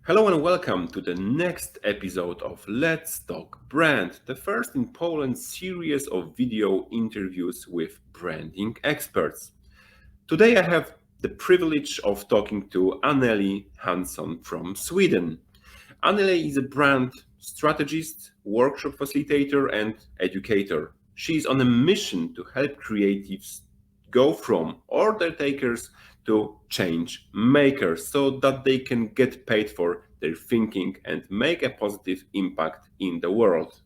Hello and welcome to the next episode of Let's Talk Brand, the first in Poland series of video interviews with branding experts. Today I have the privilege of talking to Anneli Hansson from Sweden. Annelie is a brand strategist, workshop facilitator, and educator. She is on a mission to help creatives go from order takers to change makers so that they can get paid for their thinking and make a positive impact in the world.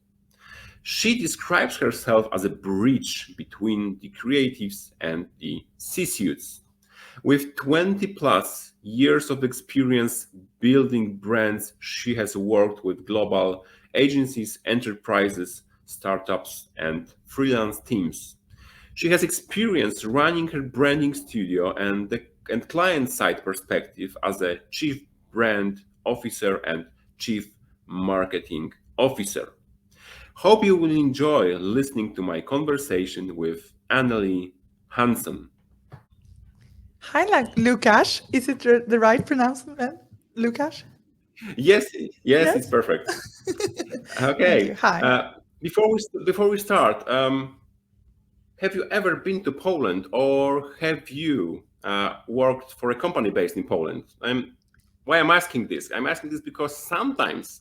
She describes herself as a bridge between the creatives and the C-suites. With 20 plus years of experience building brands, she has worked with global agencies, enterprises, startups, and freelance teams. She has experience running her branding studio and client side perspective as a chief brand officer and chief marketing officer. Hope you will enjoy listening to my conversation with Anneli Hansson. Hi, Lukasz. Is it the right pronouncement, Lukasz? Yes, yes, it's Yes. perfect. Thank you. Okay. Hi. Before we start, have you ever been to Poland, or have you worked for a company based in Poland? Why I'm asking this? I'm asking this because sometimes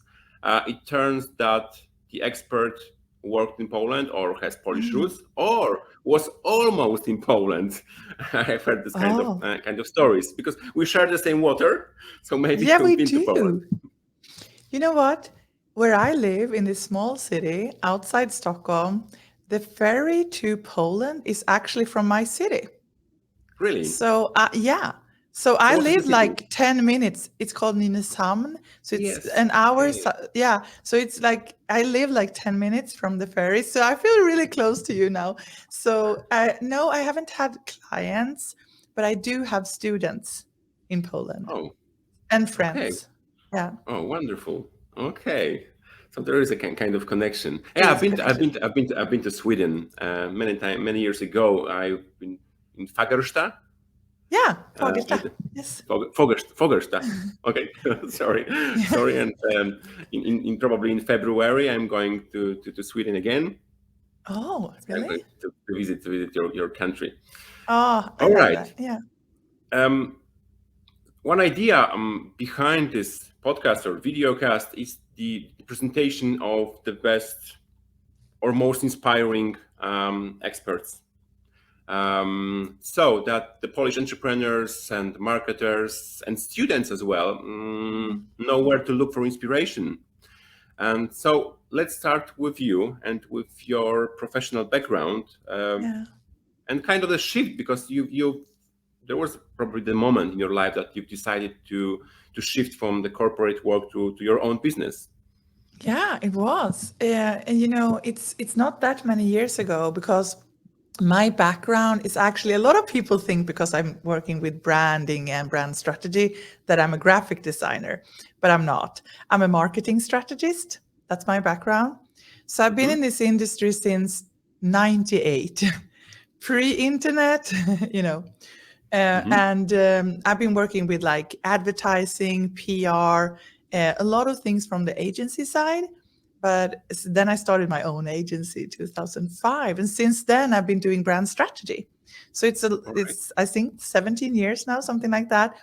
it turns that the expert worked in Poland or has Polish Mm. roots or was almost in Poland. I've heard this Oh, kind of stories because we share the same water, so maybe yeah, you've we been to Poland. do. You know what? Where I live in this small city outside Stockholm, the ferry to Poland is actually from my city. Really? Yeah. So So I what is the live city? like 10 minutes. It's called Nynäshamn. So it's Yes. an hour. Okay. Yeah. So it's like I live like 10 minutes from the ferry. So I feel really close to you now. So no, I haven't had clients, but I do have students in Poland Oh, and okay. friends. Yeah. Oh, wonderful. Okay. So there is a kind of connection. There Yeah, is a connection. I've been to Sweden many years ago. I've been in Fagersta. Yeah. I Fagersta. Yes. Fagersta. Okay, sorry, Yeah. sorry. And in probably in February, I'm going to Sweden again. Oh, I'm going really? to visit your country. Oh, I All love right. that. Yeah. Um, One idea behind this podcast or videocast is the presentation of the best or most inspiring experts, so that the Polish entrepreneurs and marketers and students as well Mhm. know where to look for inspiration. And so let's start with you and with your professional background, Yeah. and kind of the shift, because you there was probably the moment in your life that you've decided to shift from the corporate work to your own business. Yeah, it was. And it's not that many years ago because my background is actually a lot of people think because I'm working with branding and brand strategy that I'm a graphic designer, but I'm not. I'm a marketing strategist. That's my background. So I've been Hmm. in this industry since 98, pre-internet, you know. Hmm. And I've been working with like advertising, PR, a lot of things from the agency side. But then I started my own agency 2005, and since then I've been doing brand strategy. So All right. it's I think 17 years now, something like that.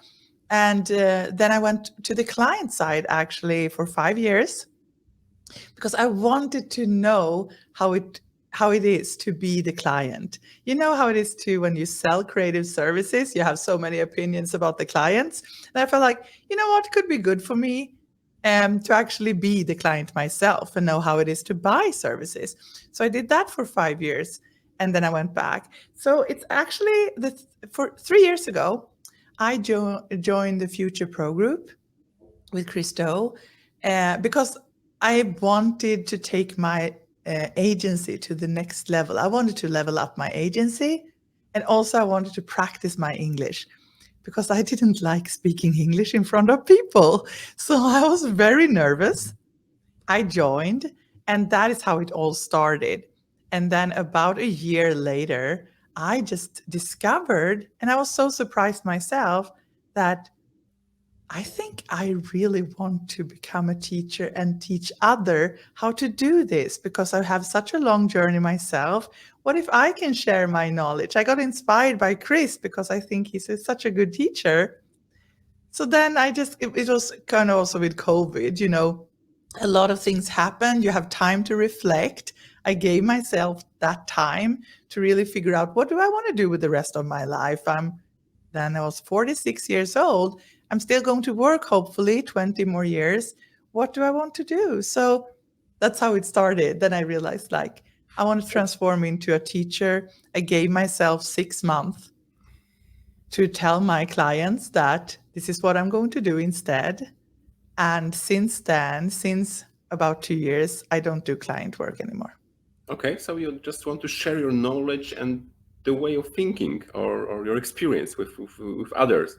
And then I went to the client side actually for 5 years because I wanted to know how it is to be the client. You know how it is to when you sell creative services, you have so many opinions about the clients. And I felt like, you know what, could be good for me to actually be the client myself and know how it is to buy services. So I did that for 5 years and then I went back. So it's actually for 3 years ago, I joined the Future Pro Group with Christo because I wanted to take my agency to the next level. I wanted to level up my agency, and also I wanted to practice my English because I didn't like speaking English in front of people. So I was very nervous. I joined, and that is how it all started. And then about a year later, I just discovered, and I was so surprised myself, that I think I really want to become a teacher and teach other how to do this because I have such a long journey myself. What if I can share my knowledge? I got inspired by Chris because I think such a good teacher. So then it was kind of also with COVID, a lot of things happen. You have time to reflect. I gave myself that time to really figure out what do I want to do with the rest of my life. Then I was 46 years old. I'm still going to work, hopefully 20 more years. What do I want to do? So that's how it started. Then I realized like I want to transform into a teacher. I gave myself 6 months to tell my clients that this is what I'm going to do instead. And since then, since about 2 years, I don't do client work anymore. Okay, so you just want to share your knowledge and the way of thinking or your experience with others.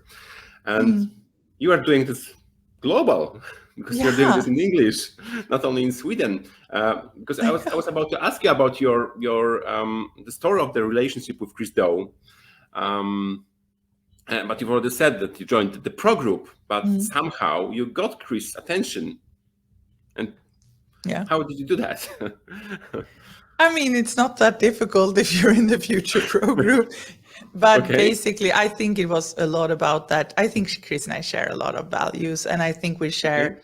And you are doing this global because you're doing this Yeah. in English, not only in Sweden. Because I was about to ask you about your the story of the relationship with Chris Doe. But you've already said that you joined the pro group, but somehow you got Chris' attention. And Yeah. how did you do that? I mean, it's not that difficult if you're in the Future Pro group. But Okay. basically, I think it was a lot about that. I think Chris and I share a lot of values. And I think we share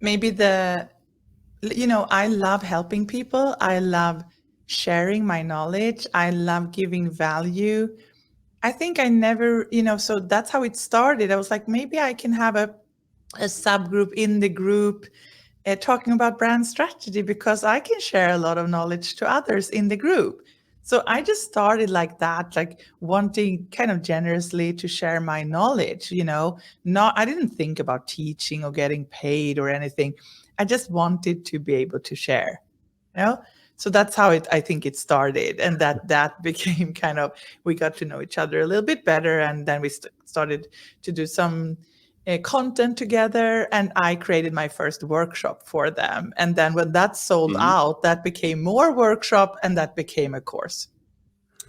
maybe I love helping people. I love sharing my knowledge. I love giving value. I think I never, so that's how it started. I was like, maybe I can have a subgroup in the group talking about brand strategy because I can share a lot of knowledge to others in the group. So I just started like that, like wanting kind of generously to share my knowledge, I didn't think about teaching or getting paid or anything. I just wanted to be able to share, So that's how I think it started. And that became kind of, we got to know each other a little bit better. And then we started to do some content together, and I created my first workshop for them. And then when that sold out, that became more workshop, and that became a course.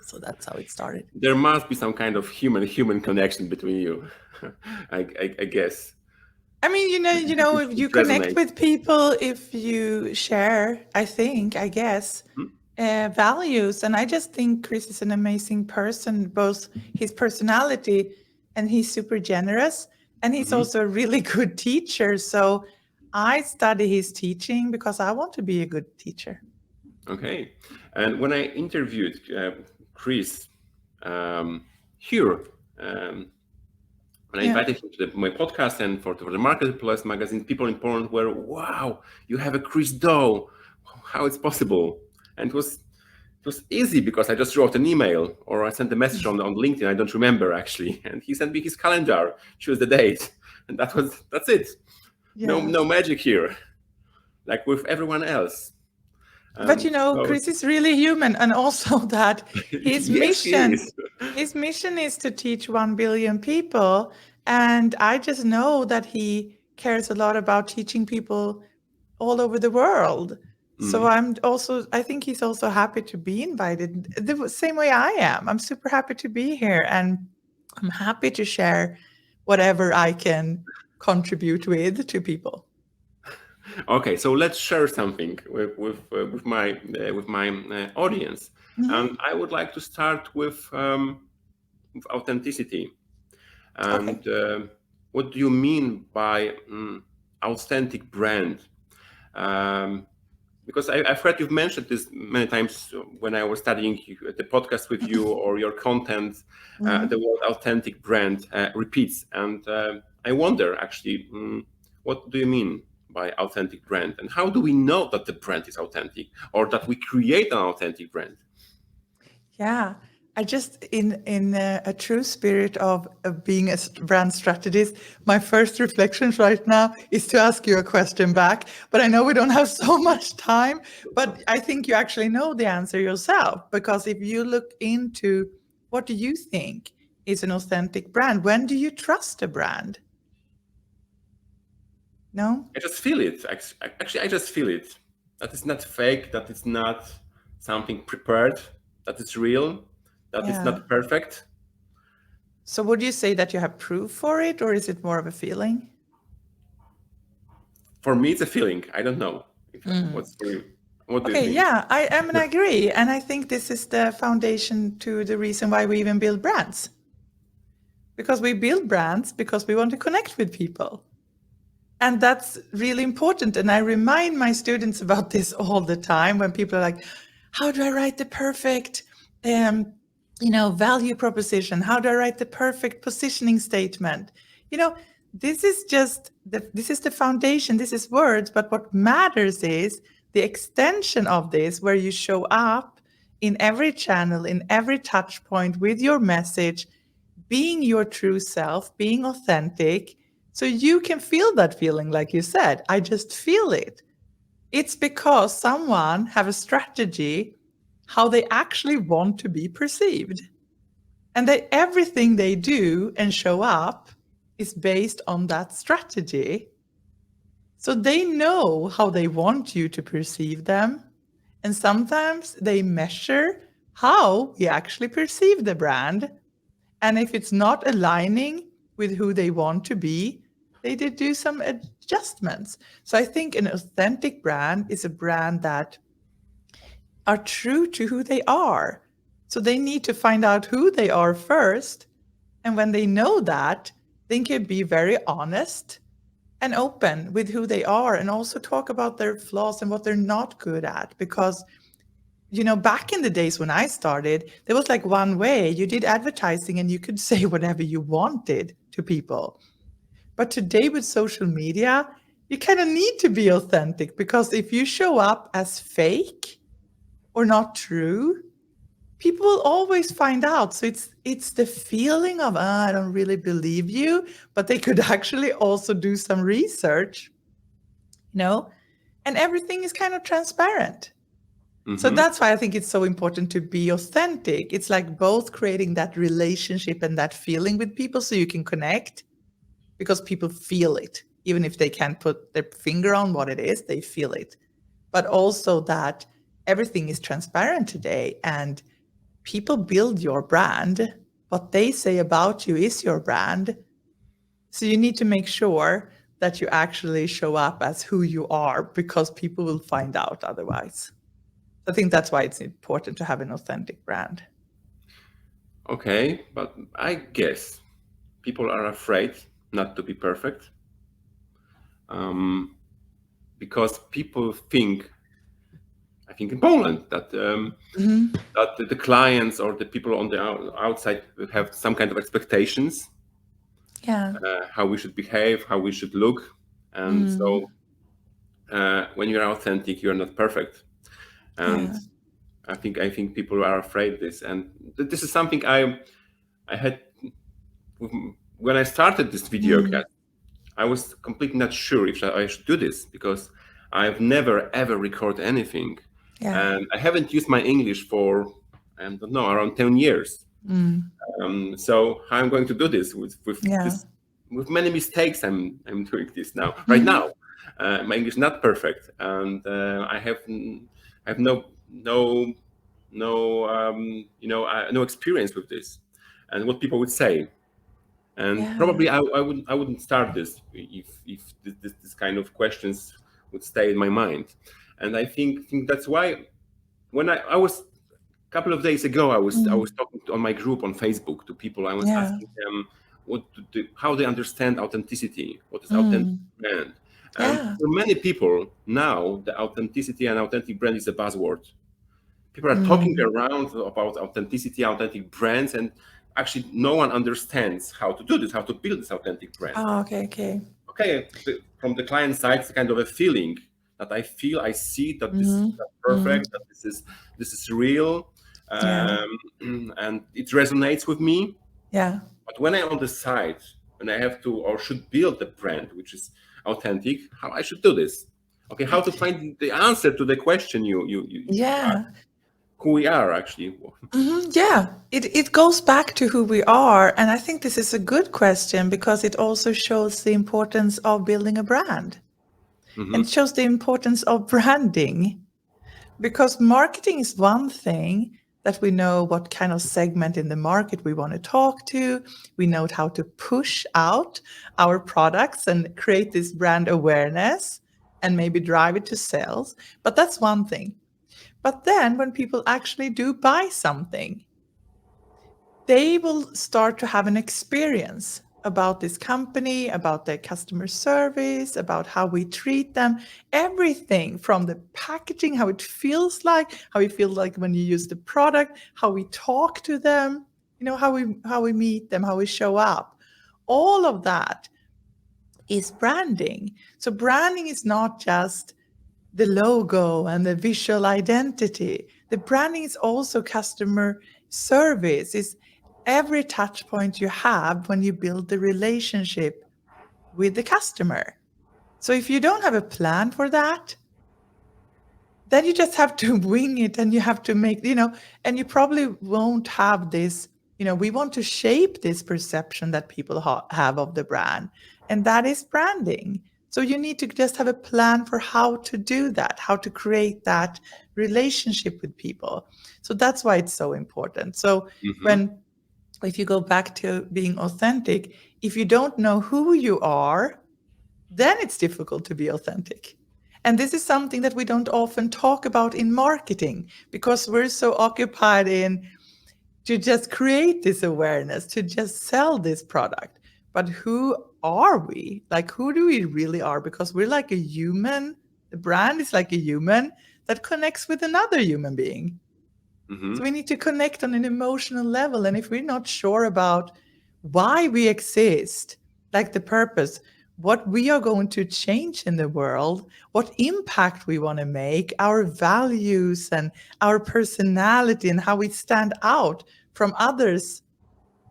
So that's how it started. There must be some kind of human connection between you, I guess. I mean, if you connect Resonates. with people, if you share, I guess, values. And I just think Chris is an amazing person, both his personality, and he's super generous. And he's also a really good teacher. So I study his teaching because I want to be a good teacher. Okay. And when I interviewed Chris here, when I invited him to my podcast and for the Marketplace magazine, people in Poland were, wow, you have a Chris Doe. How it's possible? And it was easy because I just wrote an email or I sent a message on LinkedIn. I don't remember actually. And he sent me his calendar, choose the date. And that's it. Yeah. No magic here, like with everyone else. But Chris is really human, and also that his Yes, he is. his mission is to teach 1 billion people. And I just know that he cares a lot about teaching people all over the world. So I think he's also happy to be invited the same way I am. I'm super happy to be here, and I'm happy to share whatever I can contribute with to people. Okay, so let's share something with my audience, and I would like to start with authenticity. And what do you mean by authentic brand? Because I've heard you've mentioned this many times when I was studying the podcast with you or your content. The word authentic brand repeats, and I wonder actually, what do you mean by authentic brand, and how do we know that the brand is authentic or that we create an authentic brand? Yeah, I just in a true spirit of being a brand strategist, my first reflections right now is to ask you a question back. But I know we don't have so much time. But I think you actually know the answer yourself, because if you look into what do you think is an authentic brand, when do you trust a brand? No? I just feel it. Actually, I just feel it. That it's not fake, that it's not something prepared, that it's real, that it's Yeah. not perfect. So would you say that you have proof for it, or is it more of a feeling? For me, it's a feeling. I don't know. What's for you? What do you Okay, think? yeah, I mean, I agree. And I think this is the foundation to the reason why we even build brands. Because we build brands because we want to connect with people. And that's really important. And I remind my students about this all the time when people are like, how do I write the perfect value proposition? How do I write the perfect positioning statement? This is just this is the foundation, this is words, but what matters is the extension of this, where you show up in every channel, in every touch point with your message, being your true self, being authentic, so you can feel that feeling, like you said. I just feel it. It's because someone have a strategy how they actually want to be perceived. And everything they do and show up is based on that strategy. So they know how they want you to perceive them. And sometimes they measure how we actually perceive the brand. And if it's not aligning with who they want to be, they did do some adjustments. So I think an authentic brand is a brand that are true to who they are. So they need to find out who they are first. And when they know that, they can be very honest and open with who they are, and also talk about their flaws and what they're not good at. Because back in the days when I started, there was like one way. You did advertising and you could say whatever you wanted to people. But today with social media, you kind of need to be authentic, because if you show up as fake or not true, people will always find out. So it's the feeling of, I don't really believe you, but they could actually also do some research, and everything is kind of transparent. So that's why I think it's so important to be authentic. It's like both creating that relationship and that feeling with people so you can connect, because people feel it. Even if they can't put their finger on what it is, they feel it. But also that everything is transparent today, and people build your brand. What they say about you is your brand. So you need to make sure that you actually show up as who you are, because people will find out otherwise. I think that's why it's important to have an authentic brand. Okay, but I guess people are afraid not to be perfect, because people think, I think in Poland, that that the clients or the people on the outside have some kind of expectations, Yeah. how we should behave, how we should look, and so when you're authentic, you're not perfect, and I think people are afraid this, and this is something I had when I started this video cast. I was completely not sure if I should do this, because I've never ever recorded anything, and I haven't used my English for, I don't know, around 10 years. So how I'm going to do this with this, with many mistakes? I'm doing this now, right now. My English is not perfect, and I have no no experience with this, and what people would say. And probably I wouldn't start this if this kind of questions would stay in my mind. And I think that's why when I was a couple of days ago, I was talking on my group on Facebook to people. I was asking them how they understand authenticity, what is authentic brand. And for many people now, the authenticity and authentic brand is a buzzword. People are talking around about authenticity, authentic brands, and actually no one understands how to do this, how to build this authentic brand. Oh, okay. From the client side, it's kind of a feeling that I feel, I see that this is perfect, that this is real, and it resonates with me. Yeah. But when I'm on the side, when I have to or should build a brand which is authentic, how I should do this? Okay, how to find the answer to the question you asked, who we are actually. Yeah, it goes back to who we are. And I think this is a good question, because it also shows the importance of building a brand. And shows the importance of branding, because marketing is one thing, that we know what kind of segment in the market we want to talk to. We know how to push out our products and create this brand awareness and maybe drive it to sales. But that's one thing. But then when people actually do buy something, they will start to have an experience about this company, about their customer service, about how we treat them, everything from the packaging, how it feels like when you use the product, how we talk to them, how we meet them, how we show up. All of that is branding. So branding is not just the logo and the visual identity. The branding is also customer service. Is every touch point you have when you build the relationship with the customer. So if you don't have a plan for that, then you just have to wing it and you have to make, and you probably won't have this, we want to shape this perception that people have of the brand. And that is branding. So you need to just have a plan for how to do that, how to create that relationship with people. So that's why it's so important. So Mm-hmm. if you go back to being authentic, if you don't know who you are, then it's difficult to be authentic. And this is something that we don't often talk about in marketing because we're so occupied in to just create this awareness, to just sell this product. But who are we? Like, who do we really are? Because we're like a human. The brand is like a human that connects with another human being. Mm-hmm. So we need to connect on an emotional level. And if we're not sure about why we exist, like the purpose, what we are going to change in the world, what impact we want to make, our values and our personality and how we stand out from others,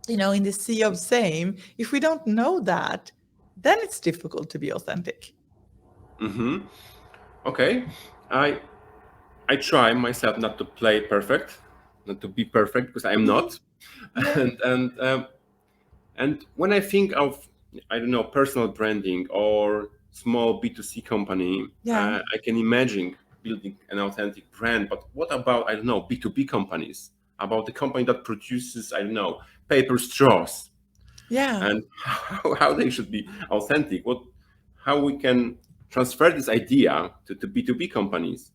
in the sea of same, if we don't know that, then it's difficult to be authentic. Mm-hmm. Okay. I I try myself not to play perfect, not to be perfect because I'm Mhm. not. Yeah. And when I think of, I don't know, personal branding or small B2C company, Yeah. I can imagine building an authentic brand. But what about, I don't know, B2B companies? About the company that produces, I don't know, paper straws, Yeah. and how they should be authentic. How we can transfer this idea to B2B companies.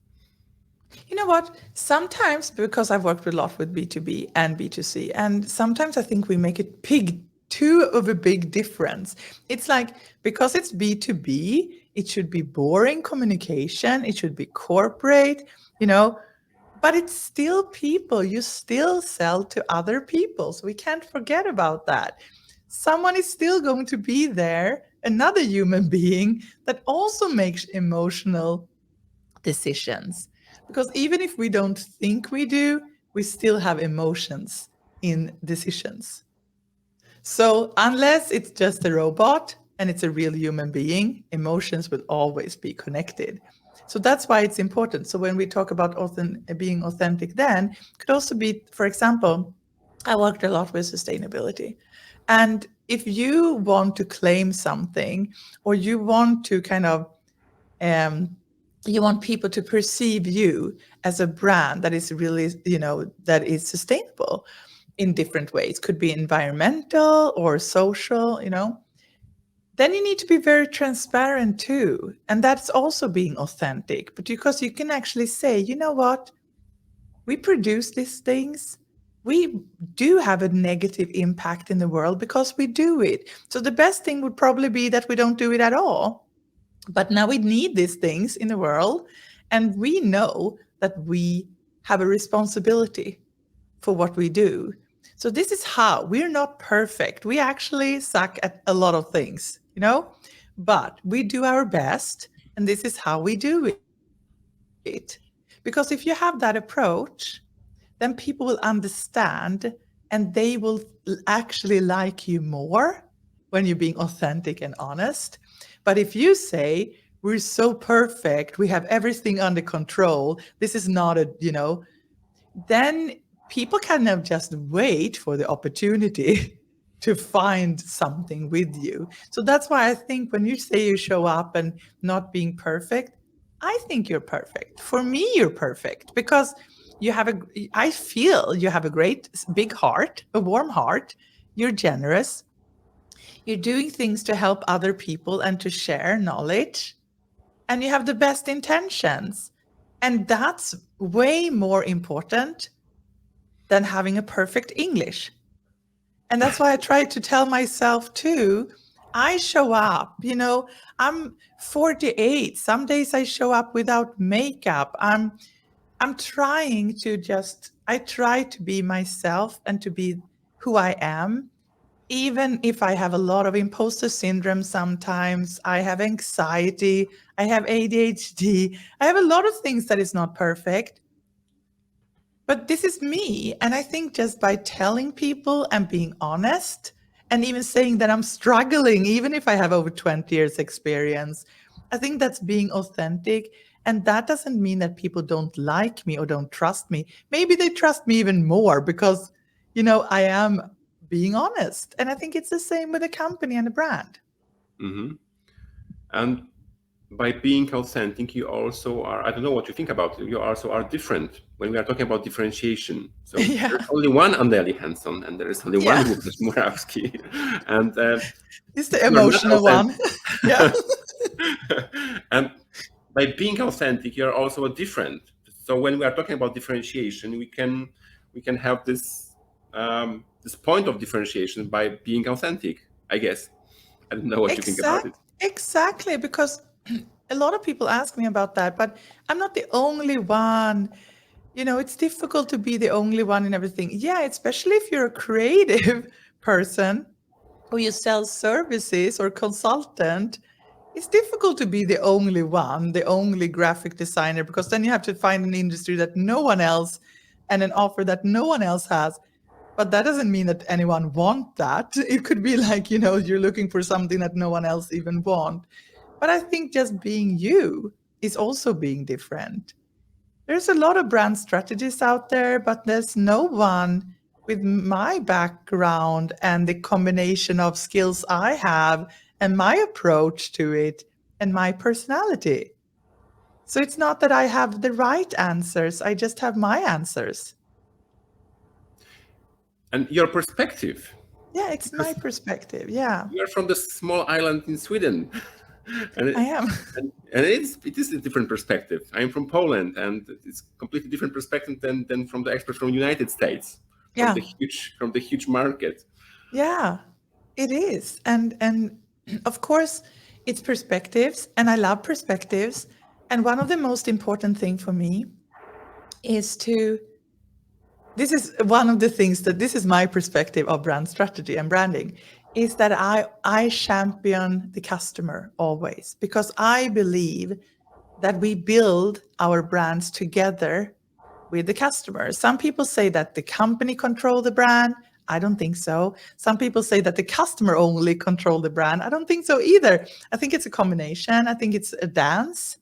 You know what? Sometimes, because I've worked a lot with B2B and B2C, and sometimes I think we make it too of a big difference. It's like, because it's B2B, it should be boring communication, it should be corporate, but it's still people. You still sell to other people. So we can't forget about that. Someone is still going to be there, another human being that also makes emotional decisions. Because even if we don't think we do, we still have emotions in decisions. So unless it's just a robot and it's a real human being, emotions will always be connected. So that's why it's important. So when we talk about being authentic, then it could also be, for example, I worked a lot with sustainability. And if you want to claim something or you want to kind of um, you want people to perceive you as a brand that is really, that is sustainable in different ways, could be environmental or social, then you need to be very transparent too. And that's also being authentic, but because you can actually say, you know what, we produce these things. We do have a negative impact in the world because we do it. So the best thing would probably be that we don't do it at all, but now we need these things in the world. And we know that we have a responsibility for what we do. So this is how we're not perfect. We actually suck at a lot of things, but we do our best. And this is how we do it. Because if you have that approach, then people will understand and they will actually like you more when you're being authentic and honest. But if you say, we're so perfect, we have everything under control, this is not then people kind of just wait for the opportunity to find something with you. So that's why I think when you say you show up and not being perfect, I think you're perfect. For me, you're perfect because I feel you have a great big heart, a warm heart. You're generous. You're doing things to help other people and to share knowledge, and you have the best intentions. And that's way more important than having a perfect English. And that's why I try to tell myself too, I show up, I'm 48. Some days I show up without makeup. I'm trying to I try to be myself and to be who I am. Even if I have a lot of imposter syndrome sometimes, I have anxiety, I have ADHD, I have a lot of things that is not perfect. But this is me. And I think just by telling people and being honest and even saying that I'm struggling, even if I have over 20 years experience, I think that's being authentic. And that doesn't mean that people don't like me or don't trust me. Maybe they trust me even more because, I am being honest. And I think it's the same with a company and a brand. Mm-hmm. And by being authentic, you also are, I don't know what you think about it, you also are different when we are talking about differentiation. So Yeah. there's only one Anneli Hansson and there is only one Łukasz Murawski. And it's the emotional one. Yeah. And by being authentic, you're also different. So when we are talking about differentiation, we can have this this point of differentiation by being authentic, I guess. I don't know what you think about it. Exactly, because a lot of people ask me about that, but I'm not the only one. It's difficult to be the only one in everything. Yeah, especially if you're a creative person or you sell services or consultant, it's difficult to be the only one, the only graphic designer, because then you have to find an industry that no one else and an offer that no one else has. But that doesn't mean that anyone want that. It could be like, you're looking for something that no one else even want. But I think just being you is also being different. There's a lot of brand strategists out there, but there's no one with my background and the combination of skills I have and my approach to it and my personality. So it's not that I have the right answers, I just have my answers. And your perspective. Yeah, it's my perspective. Yeah. You're from the small island in Sweden. And I am. And it is a different perspective. I'm from Poland, and it's completely different perspective than from the expert from the United States, Yeah. from the huge market. Yeah, it is. And of course, it's perspectives, and I love perspectives. And one of the most important thing for me is this is one of the things that this is my perspective of brand strategy and branding, is that I champion the customer always, because I believe that we build our brands together with the customer. Some people say that the company control the brand. I don't think so. Some people say that the customer only control the brand. I don't think so either. I think it's a combination. I think it's a dance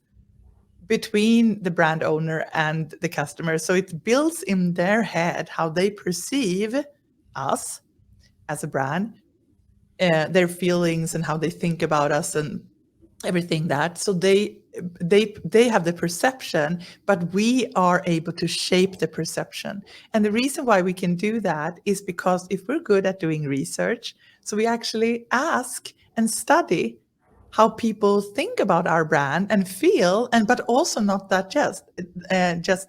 between the brand owner and the customer. So it builds in their head how they perceive us as a brand, their feelings and how they think about us and everything that. So they have the perception, but we are able to shape the perception. And the reason why we can do that is because if we're good at doing research, so we actually ask and study how people think about our brand and feel, and but also not that just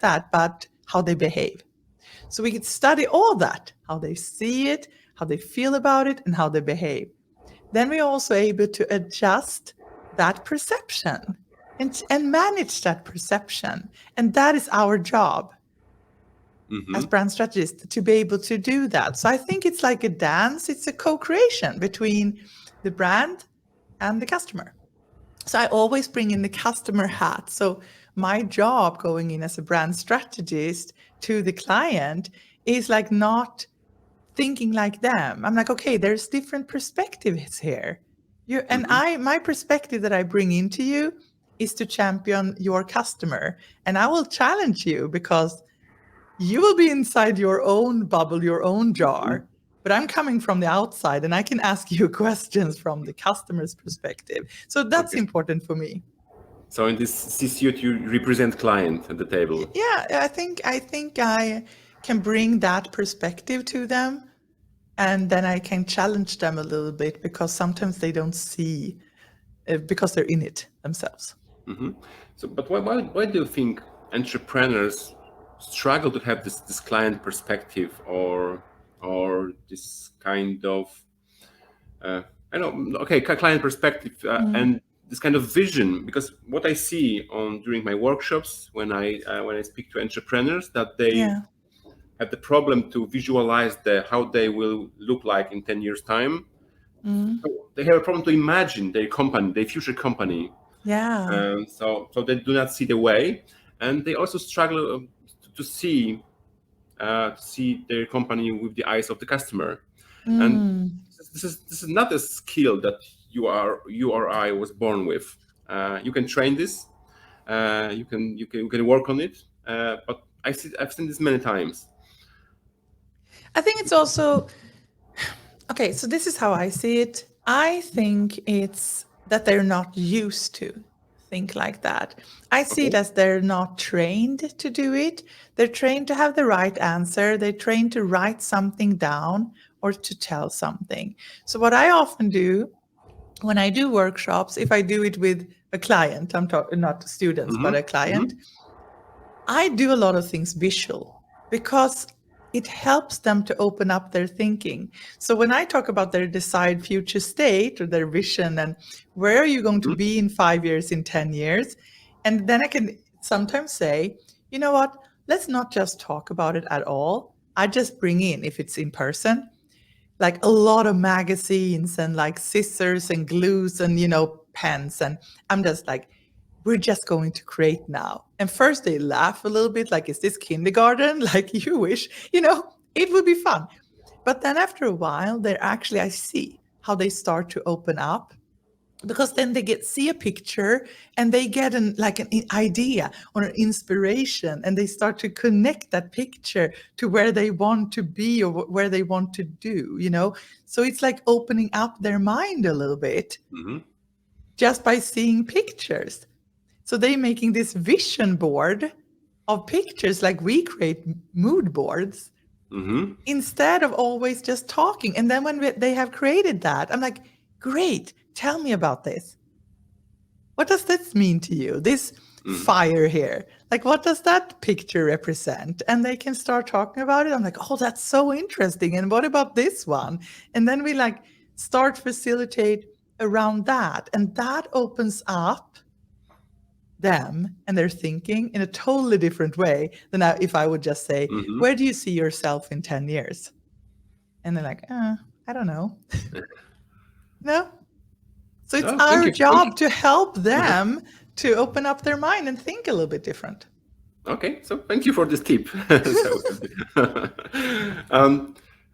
that, but how they behave. So we could study all that, how they see it, how they feel about it, and how they behave. Then we're also able to adjust that perception and manage that perception. And that is our job as brand strategists, to be able to do that. So I think it's like a dance. It's a co-creation between the brand and the customer. So I always bring in the customer hat. So my job going in as a brand strategist to the client is like not thinking like them. I'm like, okay, there's different perspectives here. My perspective that I bring into you is to champion your customer. And I will challenge you because you will be inside your own bubble, your own jar. But I'm coming from the outside and I can ask you questions from the customer's perspective. So that's important for me. So in this suit, you represent client at the table. Yeah, I think I can bring that perspective to them, and then I can challenge them a little bit because sometimes they don't see because they're in it themselves. So, but why do you think entrepreneurs struggle to have this client perspective, or this kind of I know, okay, client perspective, and this kind of vision? Because what I see on during my workshops when I speak to entrepreneurs, that they Yeah. have the problem to visualize how they will look like in 10 years time. Mm. So they have a problem to imagine their company, their future company. Yeah. So they do not see the way, and they also struggle to see their company with the eyes of the customer. And Mm. this is not a skill that you or I was born with. You can train this. You can work on it. But I've seen this many times. I think it's also okay. So this is how I see it. I think it's that they're not used to think like that. I see it Okay. as they're not trained to do it. They're trained to have the right answer. They're trained to write something down or to tell something. So what I often do when I do workshops, if I do it with a client, I'm talking not students, but Mm-hmm. a client, Mm-hmm. I do a lot of things visual because it helps them to open up their thinking. So when I talk about their desired future state or their vision and where are you going to Mm-hmm. be in 5 years, in 10 years, and then I can sometimes say, you know what, let's not just talk about it at all. I just bring in, if it's in person, like a lot of magazines and like scissors and glues and pens, and I'm just like, we're just going to create now. And first they laugh a little bit, like, is this kindergarten? Like, you wish, it would be fun. But then after a while, they're actually, I see how they start to open up, because then they see a picture and they get an idea or an inspiration, and they start to connect that picture to where they want to be or where they want to do. So it's like opening up their mind a little bit Mm-hmm. just by seeing pictures. So they're making this vision board of pictures, like we create mood boards, Mm-hmm. instead of always just talking. And then when they have created that, I'm like, great, tell me about this. What does this mean to you? This fire here, like, what does that picture represent? And they can start talking about it. I'm like, oh, that's so interesting. And what about this one? And then we like start facilitate around that. And that opens up them and their thinking in a totally different way than if I would just say, Mm-hmm. where do you see yourself in 10 years? And they're like, I don't know. No. So it's Oh, thank our you. Thank you. job to help them to open up their mind and think a little bit different. Okay, so thank you for this tip. So,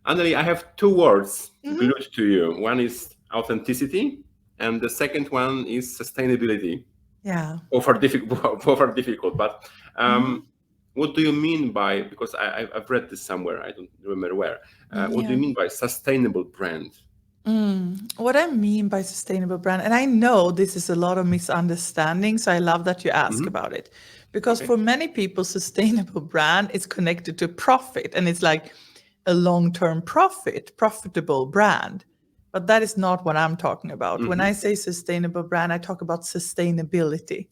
Annelie, I have two words Hmm. glued to you. One is authenticity, and the second one is sustainability. Yeah. Both are difficult. Both are difficult. But Hmm. what do you mean by? Because I've read this somewhere. I don't remember where. What do you Yeah. mean by sustainable brand? What I mean by sustainable brand, and I know this is a lot of misunderstanding, so I love that you ask Hmm. about it. Because Okay. for many people, sustainable brand is connected to profit, and it's like a long-term profitable brand. But that is not what I'm talking about. When Hmm. I say sustainable brand, I talk about sustainability.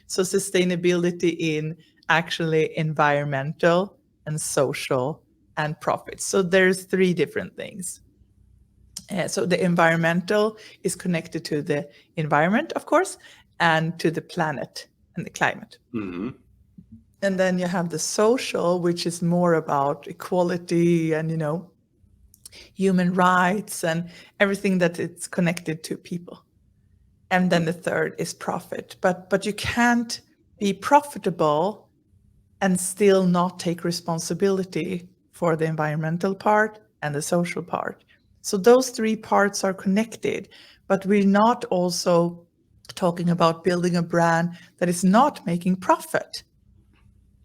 So sustainability in actually environmental and social and profit. So there's three different things. So the environmental is connected to the environment, of course, and to the planet and the climate. Hmm. And then you have the social, which is more about equality and human rights and everything that it's connected to people. And then the third is profit. But you can't be profitable and still not take responsibility for the environmental part and the social part. So those three parts are connected, but we're not also talking about building a brand that is not making profit,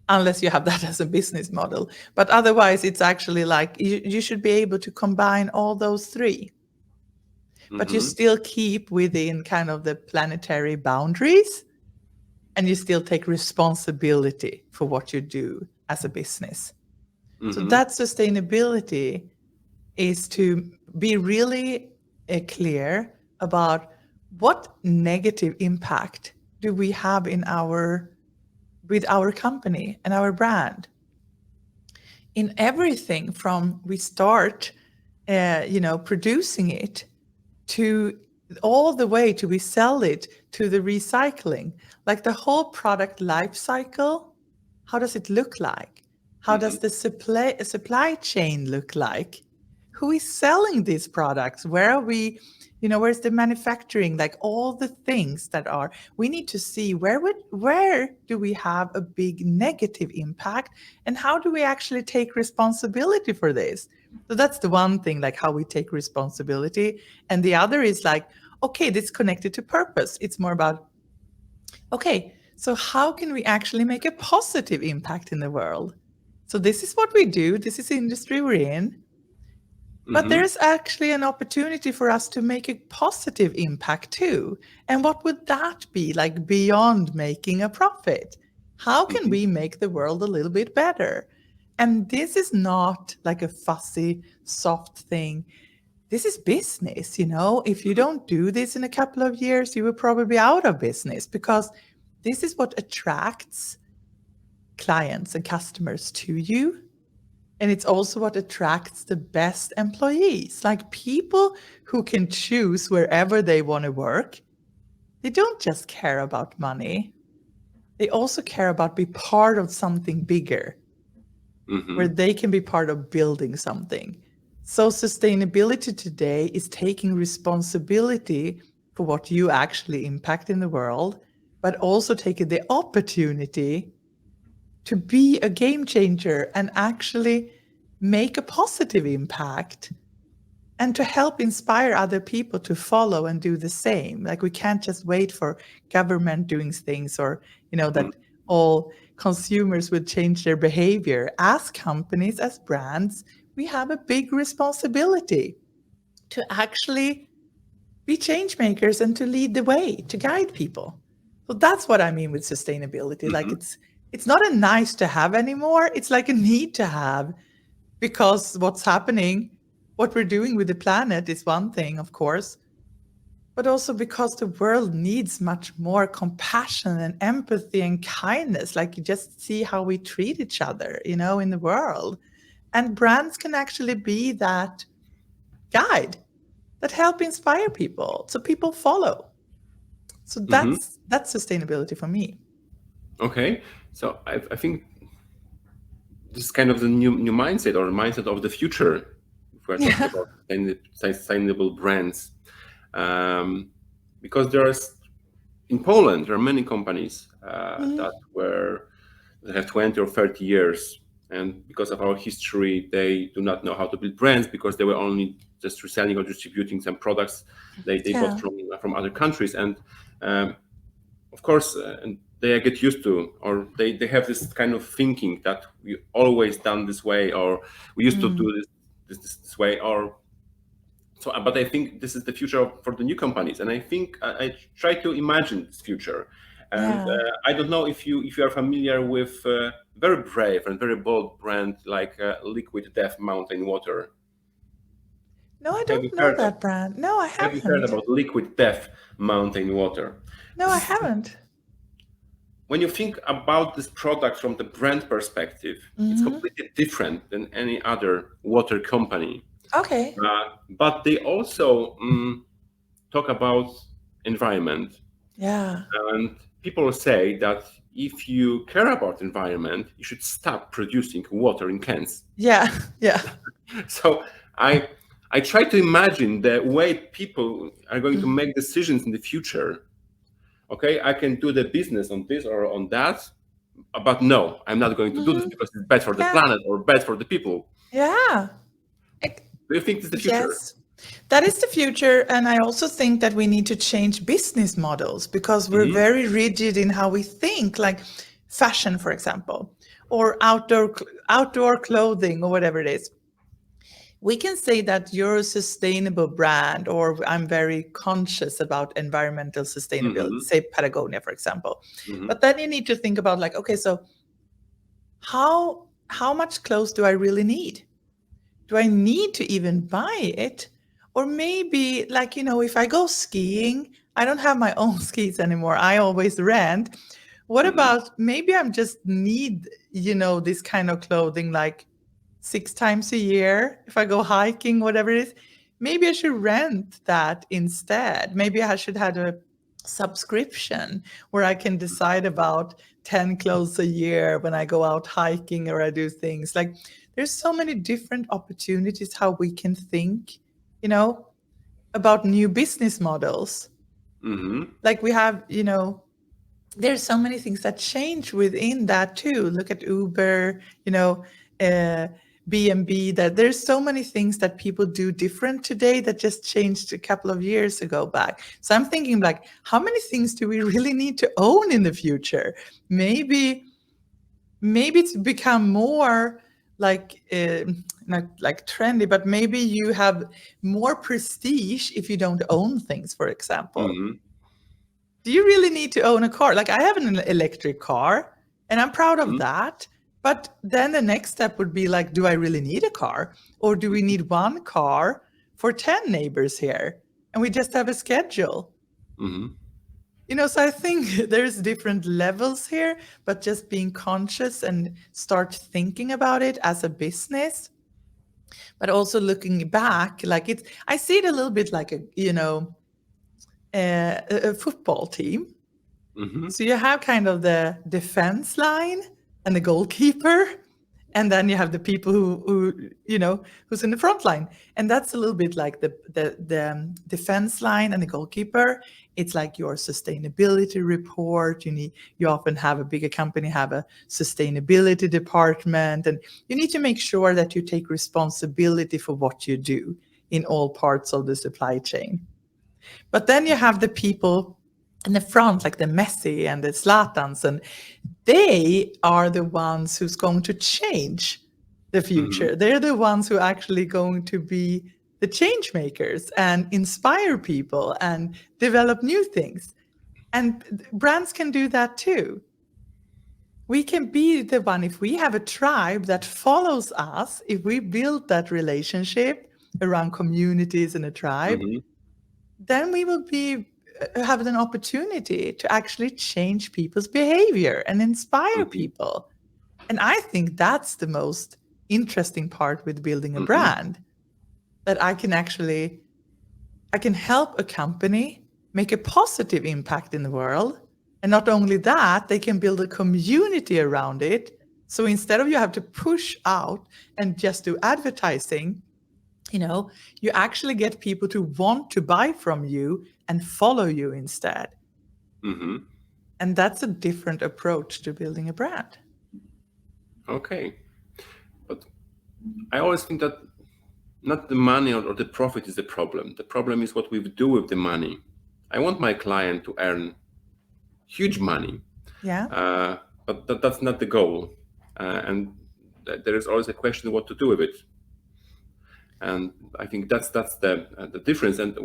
unless you have that as a business model. But otherwise, it's actually like you should be able to combine all those three, but you Hmm. still keep within kind of the planetary boundaries, and you still take responsibility for what you do as a business. So that sustainability is to be really clear about what negative impact do we have with our company and our brand in everything from we start producing it to all the way to we sell it to the recycling, like the whole product life cycle. How does it look like? How does the supply chain look like? Who is selling these products? Where are we, where's the manufacturing? Like all the things that are, we need to see where do we have a big negative impact, and how do we actually take responsibility for this? So that's the one thing, like how we take responsibility. And the other is like, okay, this is connected to purpose. It's more about, okay, so how can we actually make a positive impact in the world? So this is what we do. This is the industry we're in. But there's actually an opportunity for us to make a positive impact too. And what would that be like beyond making a profit? How can we make the world a little bit better? And this is not like a fussy, soft thing. This is business, If you don't do this in a couple of years, you will probably be out of business, because this is what attracts clients and customers to you. And it's also what attracts the best employees, like people who can choose wherever they want to work. They don't just care about money. They also care about being part of something bigger, where they can be part of building something. So sustainability today is taking responsibility for what you actually impact in the world, but also taking the opportunity to be a game changer and actually make a positive impact, and to help inspire other people to follow and do the same. Like we can't just wait for government doing things, or, that all consumers would change their behavior. As companies, as brands, we have a big responsibility to actually be change makers and to lead the way, to guide people. So that's what I mean with sustainability. Like it's not a nice to have anymore. It's like a need to have, because what's happening, what we're doing with the planet is one thing, of course, but also because the world needs much more compassion and empathy and kindness. Like you just see how we treat each other, in the world. And brands can actually be that guide that help inspire people, so people follow. So that's sustainability for me. Okay, so I think this is kind of the new mindset, or mindset of the future, if we're talking about sustainable brands. Because in Poland, there are many companies that have 20 or 30 years. And because of our history, they do not know how to build brands, because they were only just reselling or distributing some products they bought from other countries. And of course, they get used to, or they have this kind of thinking that we always done this way, or we used to do this way, or so. But I think this is the future for the new companies, and I think I try to imagine this future. And I don't know if you are familiar with very brave and very bold brand like Liquid Death Mountain Water. No, I don't know that brand. No, I haven't. Have you heard about Liquid Death Mountain Water? No, I haven't. When you think about this product from the brand perspective, it's completely different than any other water company. Okay. But they also talk about environment. Yeah. And people say that if you care about environment, you should stop producing water in cans. Yeah. Yeah. So I try to imagine the way people are going to make decisions in the future. Okay, I can do the business on this or on that, but no, I'm not going to do this because it's bad for the planet or bad for the people. Yeah. Do you think this is the future? Yes, that is the future. And I also think that we need to change business models, because we're very rigid in how we think, like fashion, for example, or outdoor clothing, or whatever it is. we can say that you're a sustainable brand, or I'm very conscious about environmental sustainability, Mm-hmm. say Patagonia, for example. Mm-hmm. But then you need to think about like, okay, so how much clothes do I really need? Do I need to even buy it? Or maybe, like, if I go skiing, I don't have my own skis anymore. I always rent. What Mm-hmm. about maybe I'm just need, this kind of clothing like 6 times a year if I go hiking, whatever it is. Maybe I should rent that instead. Maybe I should have a subscription where I can decide about 10 clothes a year when I go out hiking or I do things. Like, there's so many different opportunities how we can think, you know, about new business models. Mm-hmm. Like, we have, there's so many things that change within that too. Look at Uber, uh, B&B, that there's so many things that people do different today that just changed a couple of years ago back. So I'm thinking, like, how many things do we really need to own in the future? Maybe it's become more like not like trendy, but maybe you have more prestige if you don't own things, for example. Mm-hmm. Do you really need to own a car? Like, I have an electric car and I'm proud of that. But then the next step would be like, do I really need a car? Or do we need one car for 10 neighbors here? And we just have a schedule. Mm-hmm. So I think there's different levels here, but just being conscious and start thinking about it as a business, but also looking back, like I see it a little bit like a football team. Mm-hmm. So you have kind of the defense line and the goalkeeper, and then you have the people who's in the front line, and that's a little bit like the defense line and the goalkeeper. It's like your sustainability report. You often have a bigger company have a sustainability department, and you need to make sure that you take responsibility for what you do in all parts of the supply chain. But then you have the people in the front, like the Messi and the Zlatans, and they are the ones who's going to change the Mm-hmm. future. They're the ones who are actually going to be the change makers and inspire people and develop new things. And brands can do that too. We can be the one, if we have a tribe that follows us, if we build that relationship around communities and a tribe, Mm-hmm. then we will be have an opportunity to actually change people's behavior and inspire Mm-hmm. people. And I think that's the most interesting part with building a Mm-hmm. brand, that I can help a company make a positive impact in the world. And not only that, they can build a community around it. So instead of you have to push out and just do advertising, you actually get people to want to buy from you and follow you instead. Mm-hmm. And that's a different approach to building a brand. Okay. But I always think that not the money or the profit is the problem. The problem is what we do with the money. I want my client to earn huge money, Yeah. but that's not the goal. And there is always a question what to do with it. And I think that's the difference. And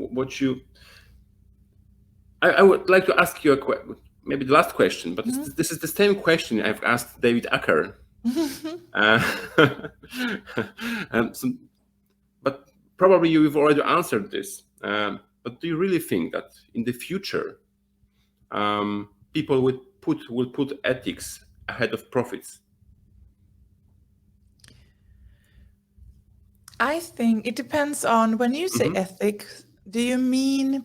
I would like to ask you maybe the last question, but this is the same question I've asked David Acker. Uh, so, but probably you've already answered this. But do you really think that in the future, people will put ethics ahead of profits? I think it depends on, when you say Mm-hmm. ethics, do you mean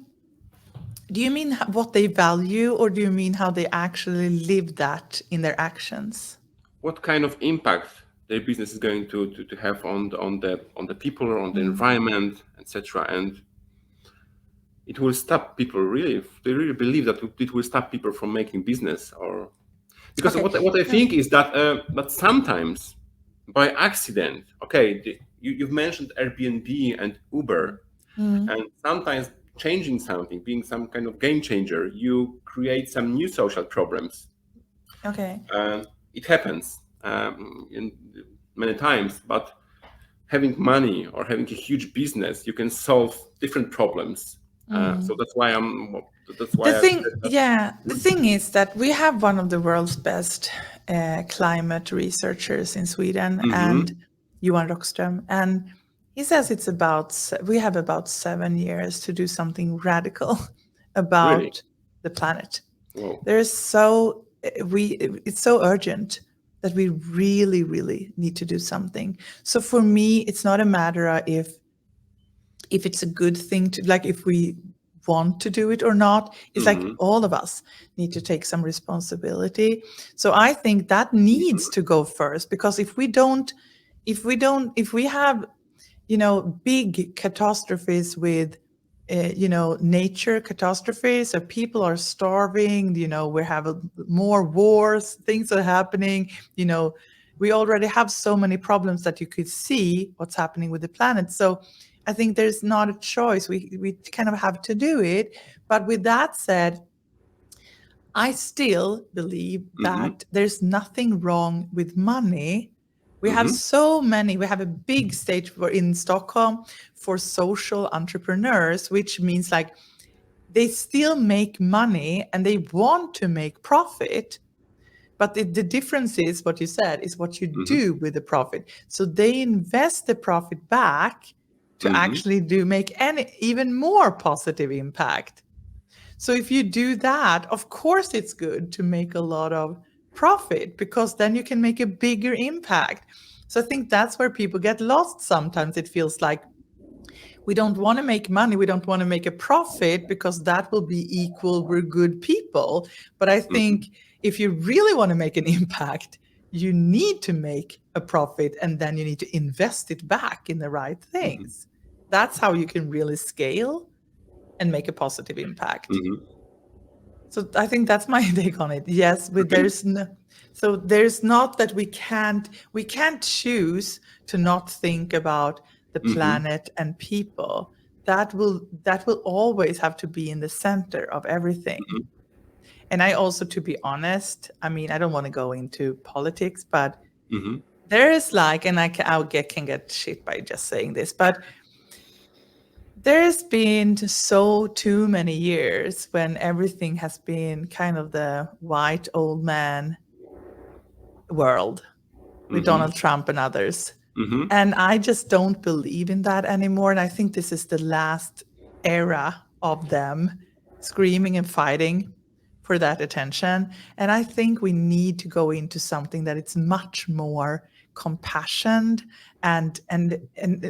what they value, or do you mean how they actually live that in their actions? What kind of impact their business is going to have on the people, on the Mm. environment, etc. And it will stop people really, if they really believe that it will stop people from making business, or because Okay. what I Yeah. think is that sometimes by accident, okay, you've mentioned Airbnb and Uber, Mm. and sometimes changing something, being some kind of game changer, you create some new social problems. Okay. It happens in many times, but having money or having a huge business, you can solve different problems. So that's why The I thing, said that. yeah, the thing is that we have one of the world's best climate researchers in Sweden, Mm-hmm. and Johan Rockström, and he says we have about 7 years to do something radical Really? about the planet. Wow. There's so we it's so urgent that we really, really need to do something. So for me, it's not a matter of if it's a good thing to, like, if we want to do it or not. It's like Mm-hmm. all of us need to take some responsibility. So I think that needs to go first, because if we have, big catastrophes with nature catastrophes, or people are starving, we have more wars, things are happening, we already have so many problems that you could see what's happening with the planet. So I think there's not a choice. We kind of have to do it. But with that said, I still believe Mm-hmm. that there's nothing wrong with money. We have Mm-hmm. we have a big stage in Stockholm for social entrepreneurs, which means like they still make money and they want to make profit. But the difference is what you said is what you Mm-hmm. do with the profit. So they invest the profit back to Mm-hmm. actually make any even more positive impact. So if you do that, of course it's good to make a lot of profit, because then you can make a bigger impact. So I think that's where people get lost sometimes. It feels like we don't want to make money, we don't want to make a profit, because that will be equal we're good people. But I Mm-hmm. think if you really want to make an impact, you need to make a profit, and then you need to invest it back in the right Mm-hmm. things. That's how you can really scale and make a positive impact. Mm-hmm. So I think that's my take on it. Yes, but Okay. there's not that we can't choose to not think about the Mm-hmm. planet and people. That will always have to be in the center of everything. Mm-hmm. And I also, to be honest, I mean, I don't want to go into politics, but Mm-hmm. there is like, and can get shit by just saying this, but there's been so too many years when everything has been kind of the white old man world with Mm-hmm. Donald Trump and others. Mm-hmm. And I just don't believe in that anymore. And I think this is the last era of them screaming and fighting for that attention. And I think we need to go into something that it's much more compassionate, and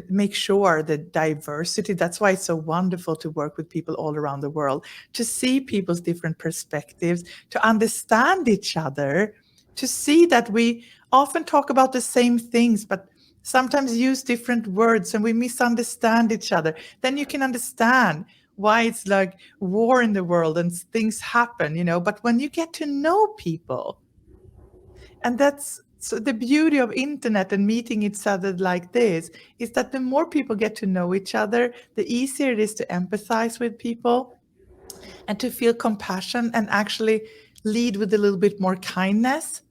make sure the diversity. That's why it's so wonderful to work with people all around the world, to see people's different perspectives, to understand each other, to see that we often talk about the same things, but sometimes use different words and we misunderstand each other. Then you can understand why it's like war in the world and things happen. But when you get to know people, and that's so the beauty of internet and meeting each other like this, is that the more people get to know each other, the easier it is to empathize with people and to feel compassion and actually lead with a little bit more kindness.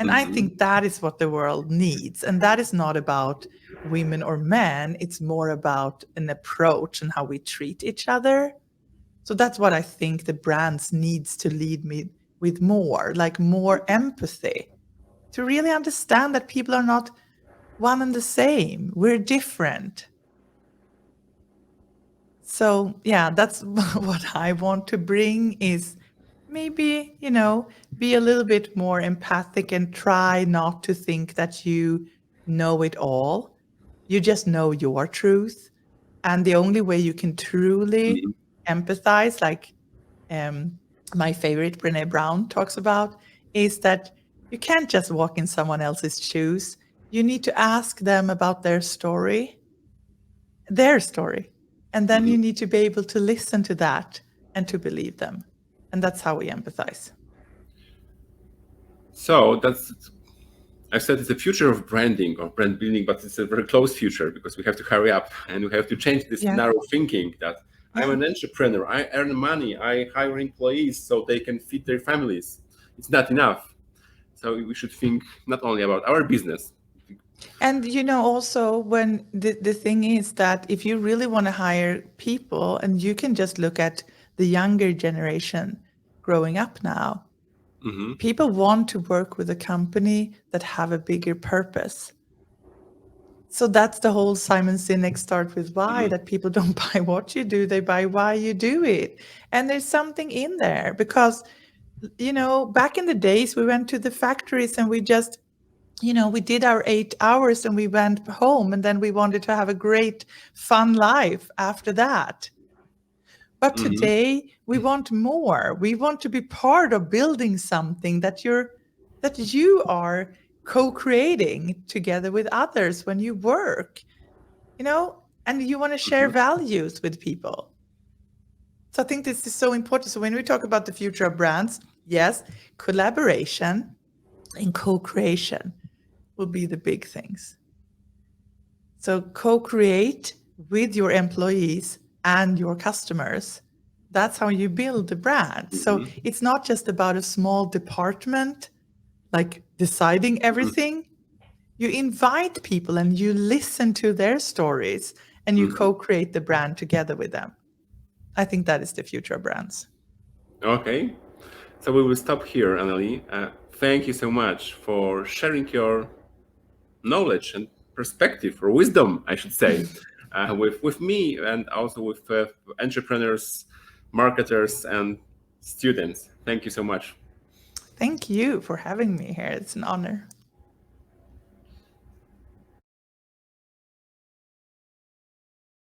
And I Mm-hmm. think that is what the world needs. And that is not about women or men. It's more about an approach and how we treat each other. So that's what I think the brands needs to lead me with more, like more empathy, to really understand that people are not one and the same. We're different. So yeah, that's what I want to bring, is maybe, be a little bit more empathic and try not to think that you know it all. You just know your truth. And the only way you can truly Mm-hmm. empathize, like um, my favorite Brene Brown talks about, is that you can't just walk in someone else's shoes. You need to ask them about their story. And then Mm-hmm. you need to be able to listen to that and to believe them. And that's how we empathize. So that's, I said it's the future of branding or brand building, but it's a very close future because we have to hurry up and we have to change this Yeah. narrow thinking that I'm Yeah. an entrepreneur, I earn money, I hire employees so they can feed their families. It's not enough. So we should think not only about our business, And also when the thing is that if you really want to hire people, and you can just look at the younger generation growing up now, Hmm. people want to work with a company that have a bigger purpose. So that's the whole Simon Sinek Start With Why, Hmm. that people don't buy what you do, they buy why you do it. And there's something in there because, back in the days, we went to the factories and we just, we did our 8 hours and we went home, and then we wanted to have a great, fun life after that. But Hmm. today we want more. We want to be part of building something that you are co-creating together with others when you work, and you want to share Hmm. values with people. So I think this is so important. So when we talk about the future of brands, yes, collaboration and co-creation will be the big things. So co-create with your employees and your customers. That's how you build the brand. So Hmm. it's not just about a small department like deciding everything. You invite people and you listen to their stories and you Hmm. co-create the brand together with them. I think that is the future of brands. Okay, so we will stop here, Annelie. Thank you so much for sharing your knowledge and perspective, or wisdom, I should say, with me and also with entrepreneurs, marketers, and students. Thank you so much. Thank you for having me here. It's an honor.